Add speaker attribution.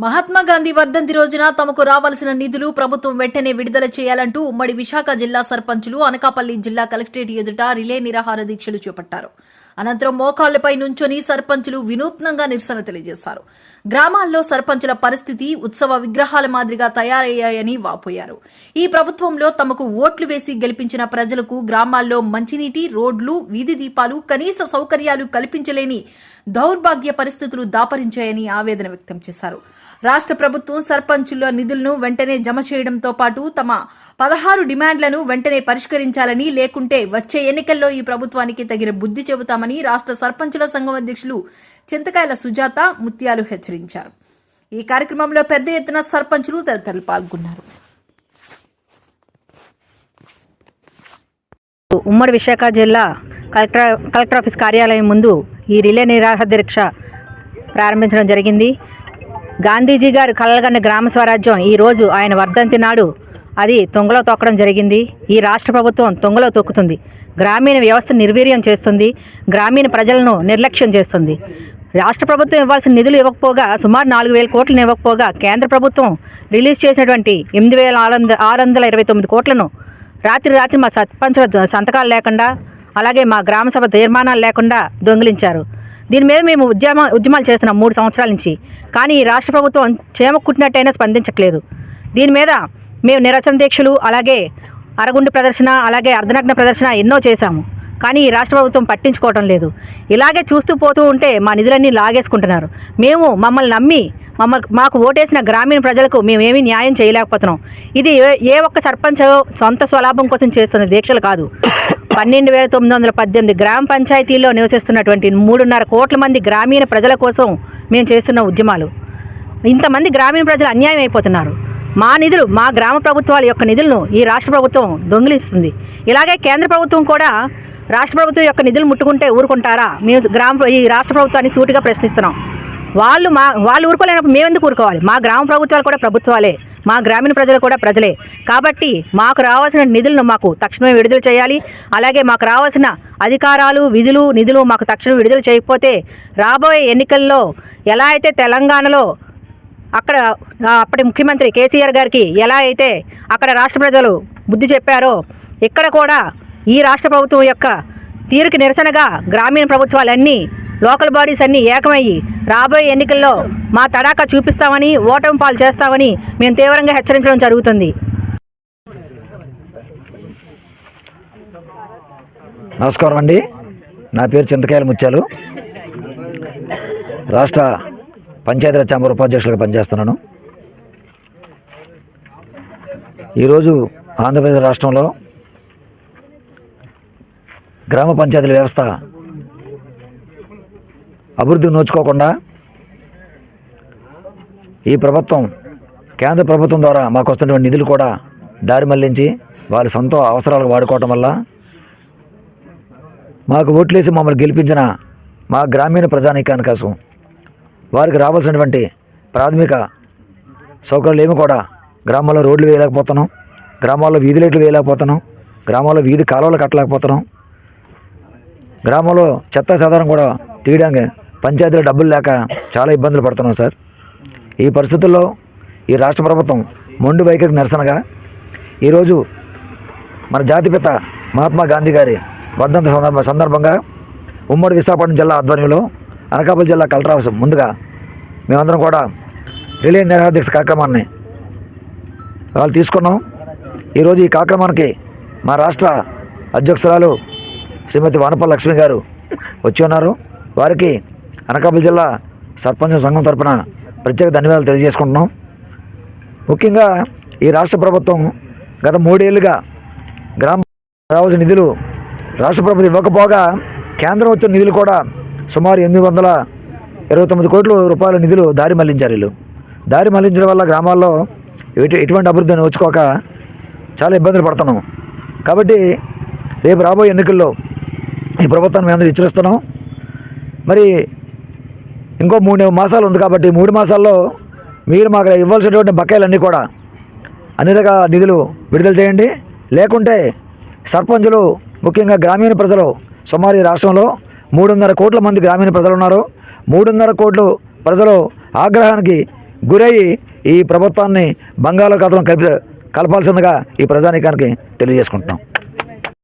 Speaker 1: మహాత్మా గాంధీ వర్ధంతి రోజున తమకు రావాల్సిన నిధులు ప్రభుత్వం వెంటనే విడుదల చేయాలంటూ ఉమ్మడి విశాఖ జిల్లా సర్పంచులు అనకాపల్లి జిల్లా కలెక్టరేట్ ఎదుట రిలే నిరాహార దీక్షలు చేపట్టారు. అనంతరం మోకాళ్లపై నుంచొని సర్పంచులు వినూత్నంగా నిరసన తెలియజేశారు. గ్రామాల్లో సర్పంచుల పరిస్థితి ఉత్సవ విగ్రహాల మాదిరిగా తయారయ్యాయని వాపోయారు. ఈ ప్రభుత్వంలో తమకు ఓట్లు వేసి గెలిపించిన ప్రజలకు గ్రామాల్లో మంచినీటి, రోడ్లు, వీధి దీపాలు, కనీస సౌకర్యాలు కల్పించలేని దౌర్భాగ్య పరిస్థితులు దాపరించాయని ఆవేదన వ్యక్తం చేశారు. రాష్ట్ర ప్రభుత్వం సర్పంచుల నిధులను వెంటనే జమ చేయడంతో పాటు తమ 16 డిమాండ్లను వెంటనే పరిష్కరించాలని, లేకుంటే వచ్చే ఎన్నికల్లో ఈ ప్రభుత్వానికి తగిన బుద్ధి చెబుతామని రాష్ట్ర సర్పంచుల సంఘం అధ్యక్షులు చింతకాయల సుజాత, ముత్యాలు హెచ్చరించారు. ఈ కార్యక్రమంలో పెద్ద ఎత్తున సర్పంచులు తదితరులు పాల్గొన్నారు.
Speaker 2: ఉమ్మడి విశాఖ జిల్లా కలెక్టర్ ఆఫీస్ కార్యాలయం ముందు ఈ రిలే నిరాహార దీక్ష ప్రారంభించడం జరిగింది. గాంధీజీ గారు కలలుగన్న గ్రామ స్వరాజ్యం ఈరోజు ఆయన వర్ధంతి నాడు అది తొంగలో తొక్కడం జరిగింది. ఈ రాష్ట్ర ప్రభుత్వం తొంగలో తొక్కుతుంది. గ్రామీణ వ్యవస్థను నిర్వీర్యం చేస్తుంది. గ్రామీణ ప్రజలను నిర్లక్ష్యం చేస్తుంది. రాష్ట్ర ప్రభుత్వం ఇవ్వాల్సిన నిధులు ఇవ్వకపోగా, సుమారు 4,000 కోట్లను ఇవ్వకపోగా, కేంద్ర ప్రభుత్వం రిలీజ్ చేసినటువంటి 8,629 కోట్లను రాత్రి మా సర్పంచుల సంతకాలు లేకుండా, అలాగే మా గ్రామ సభ తీర్మానాలు లేకుండా దొంగిలించారు. దీని మీద మేము ఉద్యమాలు చేస్తున్నాం 3 సంవత్సరాల నుంచి. కానీ ఈ రాష్ట్ర ప్రభుత్వం చేమ కుట్టినట్టయినా స్పందించట్లేదు. దీని మీద మేము నిరసన దీక్షలు, అలాగే అరగుండు ప్రదర్శన, అలాగే అర్ధనగ్న ప్రదర్శన ఎన్నో చేశాము. కానీ ఈ రాష్ట్ర ప్రభుత్వం పట్టించుకోవటం లేదు. ఇలాగే చూస్తూ పోతూ ఉంటే మా నిధులన్నీ లాగేసుకుంటున్నారు. మమ్మల్ని నమ్మి మాకు ఓటేసిన గ్రామీణ ప్రజలకు మేమేమీ న్యాయం చేయలేకపోతున్నాం. ఇది ఏ ఒక్క సర్పంచ్ సొంత స్వలాభం కోసం చేస్తున్న దీక్షలు కాదు. 12,918 గ్రామ పంచాయతీల్లో నివసిస్తున్నటువంటి 3.5 కోట్ల మంది గ్రామీణ ప్రజల కోసం మేము చేస్తున్న ఉద్యమాలు. ఇంతమంది గ్రామీణ ప్రజలు అన్యాయం అయిపోతున్నారు. మా నిధులు, మా గ్రామ ప్రభుత్వాల యొక్క నిధులను ఈ రాష్ట్ర ప్రభుత్వం దొంగిలిస్తుంది. ఇలాగే కేంద్ర ప్రభుత్వం కూడా రాష్ట్ర ప్రభుత్వం యొక్క నిధులు ముట్టుకుంటే ఊరుకుంటారా? మేము ఈ రాష్ట్ర ప్రభుత్వాన్ని సూటిగా ప్రశ్నిస్తున్నాం. వాళ్ళు ఊరుకోలేనప్పుడు మేమెందుకు ఊరుకోవాలి? మా గ్రామ ప్రభుత్వాలు కూడా ప్రభుత్వాలే, మా గ్రామీణ ప్రజలు కూడా ప్రజలే. కాబట్టి మాకు రావాల్సిన నిధులను మాకు తక్షణమే విడుదల చేయాలి. అలాగే మాకు రావాల్సిన అధికారాలు, విధులు, నిధులు మాకు తక్షణం విడుదల చేయకపోతే రాబోయే ఎన్నికల్లో ఎలా అయితే తెలంగాణలో అప్పటి ముఖ్యమంత్రి కేసీఆర్ గారికి ఎలా అయితే అక్కడ రాష్ట్ర ప్రజలు బుద్ధి చెప్పారో, ఇక్కడ కూడా ఈ రాష్ట్ర ప్రభుత్వం యొక్క తీరుకి నిరసనగా గ్రామీణ ప్రభుత్వాలన్నీ, లోకల్ బాడీస్ అన్నీ ఏకమయ్యి రాబోయే ఎన్నికల్లో మా తడాకా చూపిస్తామని, ఓటమి పాలు చేస్తామని మేము తీవ్రంగా హెచ్చరించడం జరుగుతుంది.
Speaker 3: నమస్కారం అండి. నా పేరు చింతకాయల ముత్యాలు. రాష్ట్ర పంచాయతీరాజ్ ఛాంబర్ ఉపాధ్యక్షులుగా పనిచేస్తున్నాను. ఈరోజు ఆంధ్రప్రదేశ్ రాష్ట్రంలో గ్రామ పంచాయతీల వ్యవస్థ అభివృద్ధికి నోచుకోకుండా ఈ ప్రభుత్వం, కేంద్ర ప్రభుత్వం ద్వారా మాకు వస్తున్నటువంటి నిధులు కూడా దారి మళ్లించి వారి సొంత అవసరాలకు వాడుకోవటం వల్ల మాకు ఓట్లేసి మమ్మల్ని గెలిపించిన మా గ్రామీణ ప్రజానీకాని కోసం వారికి రావాల్సినటువంటి ప్రాథమిక సౌకర్యాలు ఏమి కూడా గ్రామాల్లో రోడ్లు వేయలేకపోతున్నాం, గ్రామాల్లో వీధి లైట్లు వేయలేకపోతున్నాం, గ్రామాల్లో వీధి కాలువలు కట్టలేకపోతున్నాం, గ్రామంలో చెత్త చెదారం కూడా తీయడానికి పంచాయతీలో డబ్బులు లేక చాలా ఇబ్బందులు పడుతున్నాం సార్. ఈ పరిస్థితుల్లో ఈ రాష్ట్ర ప్రభుత్వం మొండి వైఖరికి నిరసనగా ఈరోజు మన జాతిపిత మహాత్మా గాంధీ గారి వర్ధంతి సందర్భంగా ఉమ్మడి విశాఖపట్నం జిల్లా ఆధ్వర్యంలో అనకాపల్లి జిల్లా కలెక్టర్ ఆఫీస్ ముందుగా మేమందరం కూడా రిలే నిరాహార దీక్ష కార్యక్రమాన్ని వాళ్ళు తీసుకున్నాం. ఈరోజు ఈ కార్యక్రమానికి మా రాష్ట్ర అధ్యక్షురాలు శ్రీమతి వానపల్లి లక్ష్మి గారు వచ్చి ఉన్నారు. వారికి అనకాపల్లి జిల్లా సర్పంచ్ సంఘం తరఫున ప్రత్యేక ధన్యవాదాలు తెలియజేసుకుంటున్నాం. ముఖ్యంగా ఈ రాష్ట్ర ప్రభుత్వం గత 3 ఏళ్ళుగా గ్రామ రావాల్సిన నిధులు రాష్ట్ర ప్రభుత్వం ఇవ్వకపోగా కేంద్రం వచ్చిన నిధులు కూడా సుమారు 829 కోట్ల రూపాయల నిధులు దారి మళ్లించారు. దారి మళ్లించడం వల్ల గ్రామాల్లో ఎటువంటి అభివృద్ధిని వచ్చుకోక చాలా ఇబ్బందులు పడుతున్నాం. కాబట్టి రేపు రాబోయే ఎన్నికల్లో ఈ ప్రభుత్వాన్ని మేము అందరూ హెచ్చరిస్తున్నాం. మరి ఇంకో 3 మాసాలు ఉంది కాబట్టి 3 మాసాల్లో మీరు మాకు ఇవ్వాల్సినటువంటి బకాయిలన్నీ కూడా అన్ని రకాల నిధులు విడుదల చేయండి. లేకుంటే సర్పంచులు, ముఖ్యంగా గ్రామీణ ప్రజలు, సుమారు ఈ రాష్ట్రంలో 3.5 కోట్ల మంది గ్రామీణ ప్రజలు ఉన్నారు. 3.5 కోట్ల ప్రజలు ఆగ్రహానికి గురయ్యి ఈ ప్రభుత్వాన్ని బంగాళాఖాతంలో కలపాల్సిందిగా ఈ ప్రజానీకానికి తెలియజేసుకుంటున్నాం.